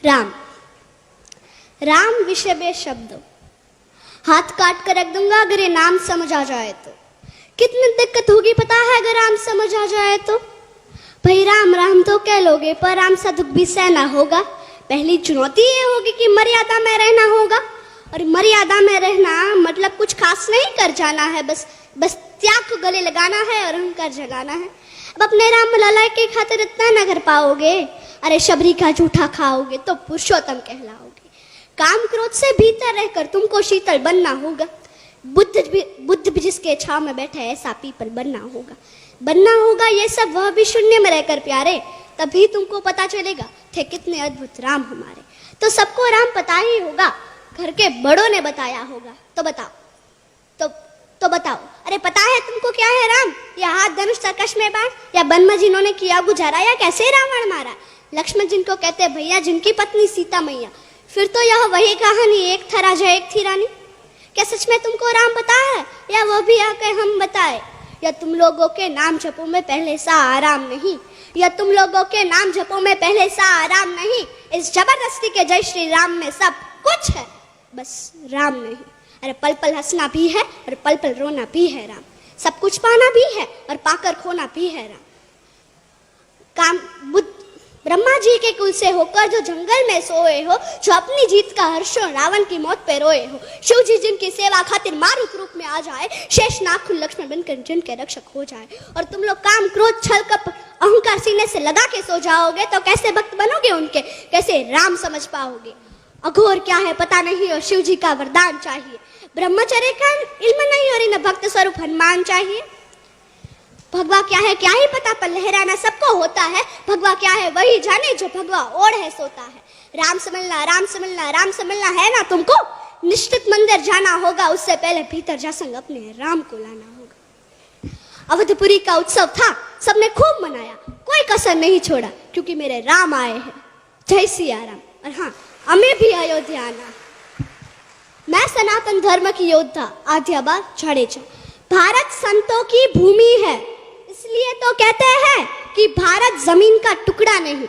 राम। राम विषय बे शब्द, हाथ काट कर रख दूंगा अगर ये नाम समझ आ जाए तो। कितनी दिक्कत होगी पता है अगर राम समझ आ जाए तो। भाई राम राम तो कह लोगे पर राम सा दुख भी सहना होगा। पहली चुनौती ये होगी कि मर्यादा में रहना होगा, और मर्यादा में रहना मतलब कुछ खास नहीं कर जाना है, बस त्याग को गले लगाना है और अहंकार जगाना है। अब अपने राम लला के खातिर इतना न कर पाओगे, अरे शबरी का जूठा खाओगे तो पुरुषोत्तम कहलाओगे। काम क्रोध से भीतर रहकर तुमको शीतल बनना होगा। बुद्ध भी जिसके छाव में बैठे ऐसा पीपल बनना होगा। ये सब वह भी शून्य में रहकर प्यारे, तभी तुमको पता चलेगा थे कितने अद्भुत राम हमारे। तो सबको राम पता ही होगा, घर के बड़ों ने बताया होगा। तो बताओ अरे पता है तुमको क्या है राम? या हाथ धनुष तरकश में बाण, या वन में जिन्होंने किया गुजारा, या कैसे रावण मारा? लक्ष्मण जिनको कहते भैया, जिनकी पत्नी सीता मैया। फिर तो यह वही कहानी, एक था राजा एक थी रानी। क्या सच में तुमको राम पता है, या वो भी आके हम बताए? या तुम लोगों के नाम जपो में पहले सा आराम नहीं, या तुम लोगों के नाम जपो में पहले सा आराम नहीं। इस जबरदस्ती के जय श्री राम में सब कुछ है, बस राम नहीं। अरे पल पल हंसना भी है और पल पल रोना भी है राम। सब कुछ पाना भी है और पाकर खोना भी है राम। ब्रह्मा जी के कुल से होकर जो जंगल में सोए हो, जो अपनी जीत का हर्षो रावण की मौत पे रोए हो, शिव जी जिनकी सेवा खातिर मारुत रूप में आ जाए, शेष नागकुल लक्ष्मण बनकर जिनके रक्षक हो जाए, और तुम लोग काम क्रोध छल कपट अहंकार सीने से लगा के सो जाओगे, तो कैसे भक्त बनोगे उनके, कैसे राम समझ पाओगे? अघोर क्या है पता नहीं और शिव जी का वरदान चाहिए। ब्रह्मचर्य का इल्म नहीं और इन भक्त स्वरूप हनुमान चाहिए। भगवा क्या है क्या ही पता, पर लहराना सबको होता है। भगवा क्या है वही जाने जो भगवा ओढ़ है सोता है। राम समझना है ना तुमको? निश्चित मंदिर जाना होगा, उससे पहले भीतर जा संग अपने राम को लाना होगा। अवधपुरी का उत्सव था, सबने खूब मनाया, कोई कसर नहीं छोड़ा, क्योंकि मेरे राम आए हैं। जय सिया राम। और हाँ, हमें भी अयोध्या आना। मैं सनातन धर्म की योद्धा आद्याबा जाडेजा। भारत संतों की भूमि है, इसलिए तो कहते हैं कि भारत जमीन का टुकड़ा नहीं।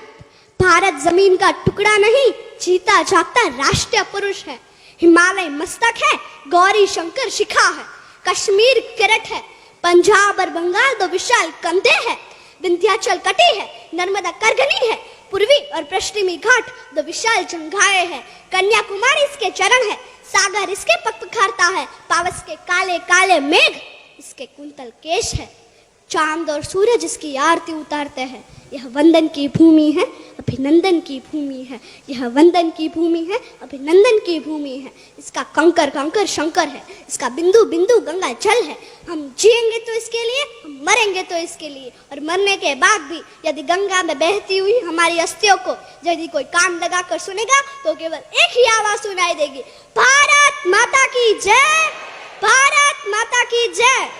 भारत जमीन का टुकड़ा नहीं, जीता जागता राष्ट्रीय पुरुष है। हिमालय मस्तक है, गौरी शंकर शिखा है, कश्मीर किरट है, पंजाब और बंगाल दो विशाल कंधे हैं, विंध्याचल कटी है, नर्मदा करगनी है, पूर्वी और पश्चिमी घाट दो विशाल जंघाएं हैं, कन्याकुमारी इसके चरण है, सागर इसके पग पखारता है, पावस के काले काले मेघ इसके कुंतल केश है, चांद और सूरज इसकी आरती उतारते हैं। यह वंदन की भूमि है, अभिनंदन की भूमि है। यह वंदन की भूमि है, अभिनंदन की भूमि है। इसका कंकर कंकर शंकर है, इसका बिंदु बिंदु गंगा जल है। हम जिएंगे तो इसके लिए, हम मरेंगे तो इसके लिए, और मरने के बाद भी यदि गंगा में बहती हुई हमारी अस्थियों को यदि कोई कान लगा कर सुनेगा, तो केवल एक ही आवाज सुनाई देगी, भारत माता की जय, भारत माता की जय।